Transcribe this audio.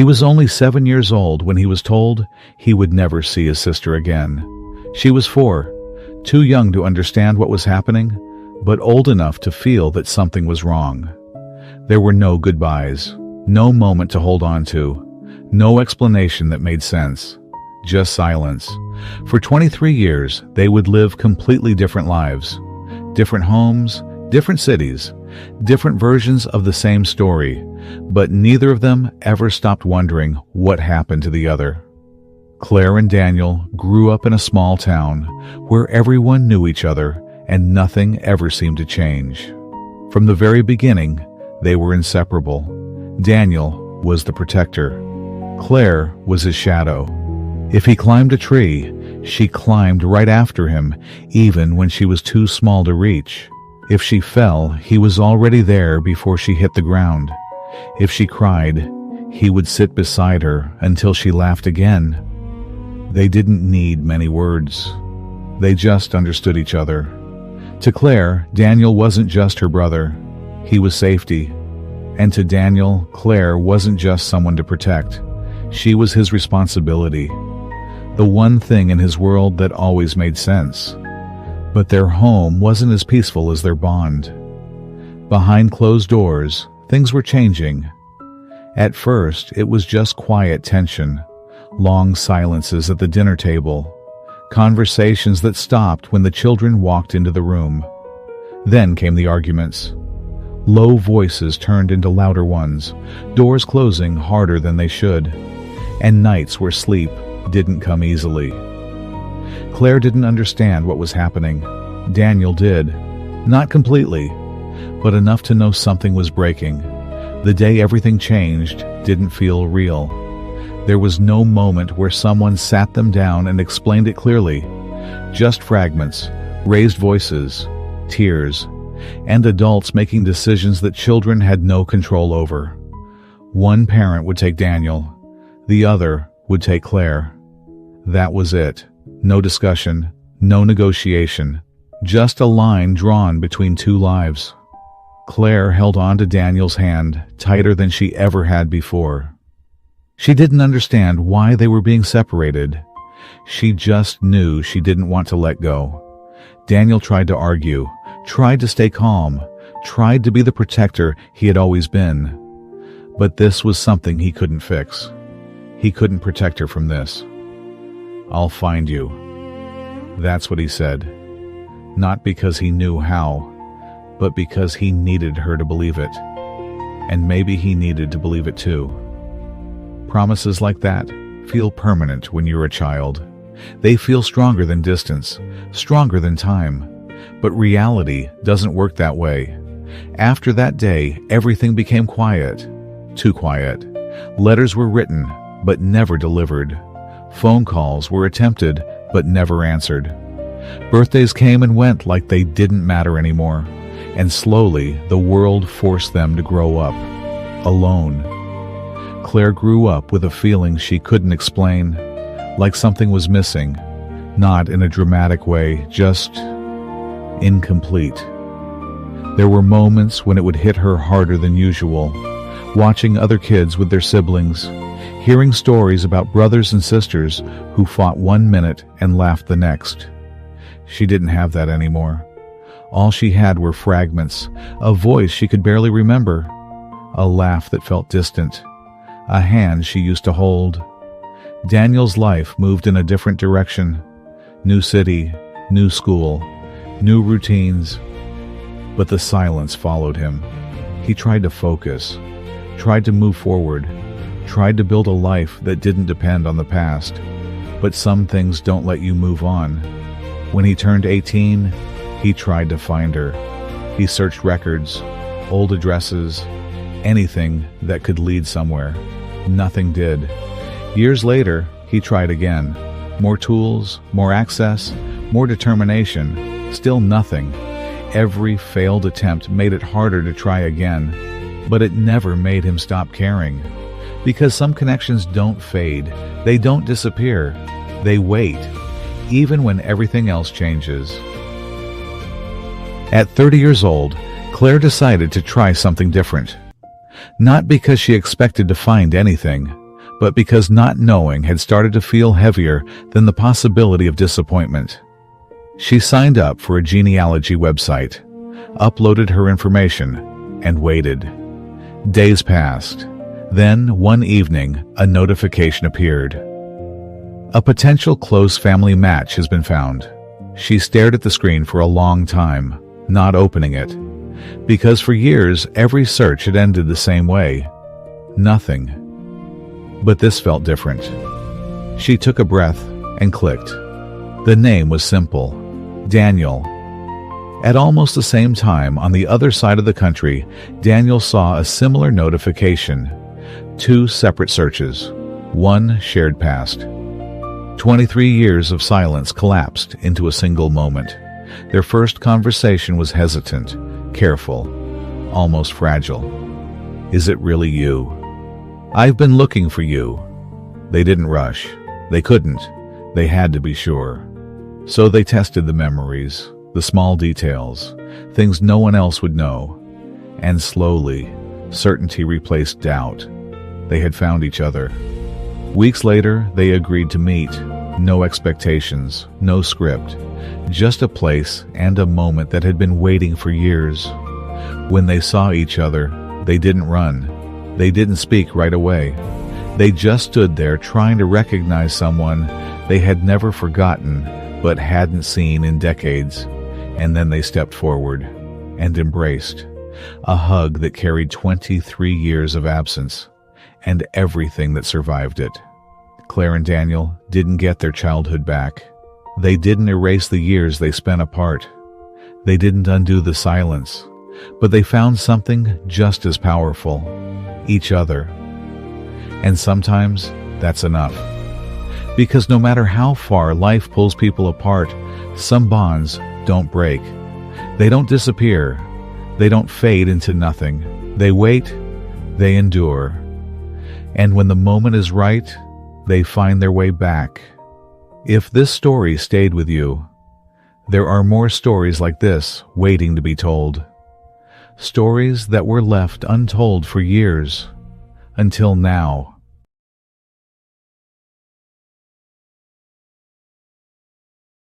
He was only 7 years old when he was told he would never see his sister again. She was 4, too young to understand what was happening, but old enough to feel that something was wrong. There were no goodbyes, no moment to hold on to, no explanation that made sense, just silence. For 23 years, they would live completely different lives, different homes, different cities, different versions of the same story, but neither of them ever stopped wondering what happened to the other. Claire and Daniel grew up in a small town where everyone knew each other and nothing ever seemed to change. From the very beginning, they were inseparable. Daniel was the protector. Claire was his shadow. If he climbed a tree, she climbed right after him, even when she was too small to reach. If she fell, he was already there before she hit the ground. If she cried, he would sit beside her until she laughed again. They didn't need many words. They just understood each other. To Claire, Daniel wasn't just her brother. He was safety. And to Daniel, Claire wasn't just someone to protect. She was his responsibility. The one thing in his world that always made sense. But their home wasn't as peaceful as their bond. Behind closed doors, things were changing. At first, it was just quiet tension, long silences at the dinner table, conversations that stopped when the children walked into the room. Then came the arguments. Low voices turned into louder ones, doors closing harder than they should, and nights where sleep didn't come easily. Claire didn't understand what was happening. Daniel did. Not completely, but enough to know something was breaking. The day everything changed didn't feel real. There was no moment where someone sat them down and explained it clearly. Just fragments, raised voices, tears, and adults making decisions that children had no control over. One parent would take Daniel, the other would take Claire. That was it. No discussion, no negotiation, just a line drawn between two lives. Claire held on to Daniel's hand tighter than she ever had before. She didn't understand why they were being separated. She just knew she didn't want to let go. Daniel tried to argue, tried to stay calm, tried to be the protector he had always been. But this was something he couldn't fix. He couldn't protect her from this. "I'll find you." That's what he said. Not because he knew how, but because he needed her to believe it. And maybe he needed to believe it too. Promises like that feel permanent when you're a child. They feel stronger than distance, stronger than time. But reality doesn't work that way. After that day, everything became quiet. Too quiet. Letters were written, but never delivered. Phone calls were attempted, but never answered. Birthdays came and went like they didn't matter anymore. And slowly, the world forced them to grow up. Alone. Claire grew up with a feeling she couldn't explain. Like something was missing. Not in a dramatic way, just incomplete. There were moments when it would hit her harder than usual. Watching other kids with their siblings. Hearing stories about brothers and sisters who fought one minute and laughed the next. She didn't have that anymore. All she had were fragments, a voice she could barely remember, a laugh that felt distant, a hand she used to hold. Daniel's life moved in a different direction. New city, new school, new routines. But the silence followed him. He tried to focus, tried to move forward, tried to build a life that didn't depend on the past. But some things don't let you move on. When he turned 18, he tried to find her. He searched records, old addresses, anything that could lead somewhere. Nothing did. Years later, he tried again. More tools, more access, more determination. Still nothing. Every failed attempt made it harder to try again. But it never made him stop caring. Because some connections don't fade. They don't disappear. They wait, even when everything else changes. At 30 years old, Claire decided to try something different. Not because she expected to find anything, but because not knowing had started to feel heavier than the possibility of disappointment. She signed up for a genealogy website, uploaded her information, and waited. Days passed. Then, one evening, a notification appeared. A potential close family match has been found. She stared at the screen for a long time, not opening it, because for years every search had ended the same way. Nothing. But this felt different. She took a breath and clicked. The name was simple: Daniel. At almost the same time, on the other side of the country, Daniel saw a similar notification. 2 separate searches, one shared past. 23 years of silence collapsed into a single moment. Their first conversation was hesitant, careful, almost fragile. Is it really you? I've been looking for you. They didn't rush. They couldn't. They had to be sure. So they tested the memories, the small details, things no one else would know. And slowly, certainty replaced doubt. They had found each other. Weeks later, they agreed to meet. No expectations, no script, just a place and a moment that had been waiting for years. When they saw each other, they didn't run. They didn't speak right away. They just stood there trying to recognize someone they had never forgotten but hadn't seen in decades. And then they stepped forward and embraced. A hug that carried 23 years of absence and everything that survived it. Claire and Daniel didn't get their childhood back. They didn't erase the years they spent apart. They didn't undo the silence. But they found something just as powerful: each other. And sometimes that's enough. Because no matter how far life pulls people apart, some bonds don't break. They don't disappear. They don't fade into nothing. They wait. They endure. And when the moment is right, they find their way back. If this story stayed with you, there are more stories like this waiting to be told. Stories that were left untold for years, until now.